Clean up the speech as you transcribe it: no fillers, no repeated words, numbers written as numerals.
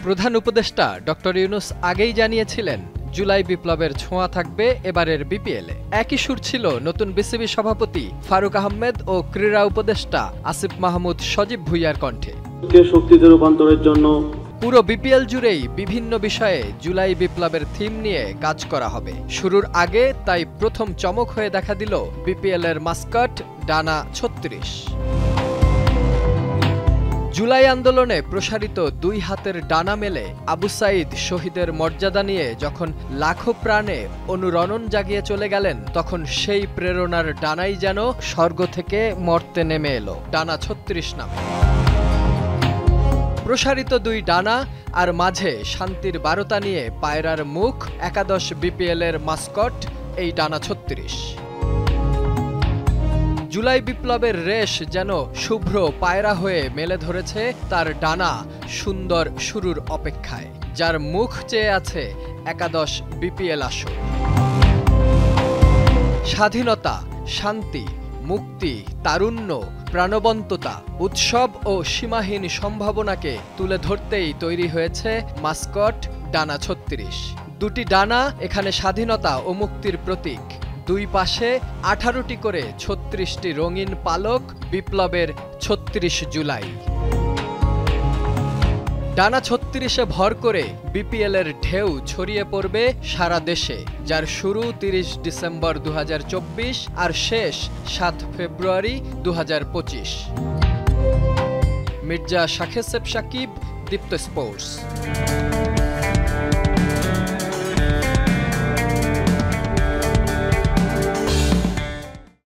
প্রধান উপদেষ্টা ডক্টর ইউনূস আগেই জানিয়েছিলেন জুলাই বিপ্লবের ছোঁয়া থাকবে এবারের বিপিএলে। একই সুর ছিল নতুন বিসিবি সভাপতি ফারুক আহমেদ ও ক্রীড়া উপদেষ্টা আসিফ মাহমুদ সজীব ভুঁইয়ার কণ্ঠে। শক্তিতে রূপান্তরের জন্য পুরো বিপিএল জুড়েই বিভিন্ন বিষয়ে জুলাই বিপ্লবের থিম নিয়ে কাজ করা হবে। শুরুর আগে তাই প্রথম চমক হয়ে দেখা দিল বিপিএল এর মাস্কট ডানা ৩৬। জুলাই আন্দোলনে প্রসারিত দুই হাতের ডানা মেলে আবু সাঈদ শহীদের মর্যাদা নিয়ে যখন লাখো প্রাণে অনুরণন জাগিয়ে চলে গেলেন, তখন সেই প্রেরণার ডানাই যেন স্বর্গ থেকে মর্তে নেমে এলো ডানা ৩৬ নামে। প্রসারিত দুই ডানা আর মাঝে শান্তির বারতা নিয়ে পায়রার মুখ একাদশ বিপিএল এর মাস্কট এই ডানা ৩৬। জুলাই বিপ্লবের রেশ যেন শুভ্র পায়রা হয়ে মেলে ধরেছে তার ডানা সুন্দর শুরুর অপেক্ষায়, যার মুখ চেয়ে আছে একাদশ বিপিএল আসর। স্বাধীনতা, শান্তি, মুক্তি, তারুণ্য, প্রাণবন্ততা, উৎসব ও সীমাহীন সম্ভাবনাকে তুলে ধরতেই তৈরি হয়েছে মাস্কট ডানা ৩৬। দুটি ডানা এখানে স্বাধীনতা ও মুক্তির প্রতীক। দুই পাশে ১৮টি করে ৩৬টি রঙিন পালক, বিপ্লবের ৩৬ জুলাই। ডানা ৩৬-এ ভর করে বিপিএল এর ঢেউ ছড়িয়ে পড়বে সারা দেশে, যার শুরু ৩০ ডিসেম্বর ২০২৪ আর শেষ ৭ ফেব্রুয়ারি ২০২৫। মির্জা শাখেসেব সাকিব, দীপ্ত স্পোর্টস।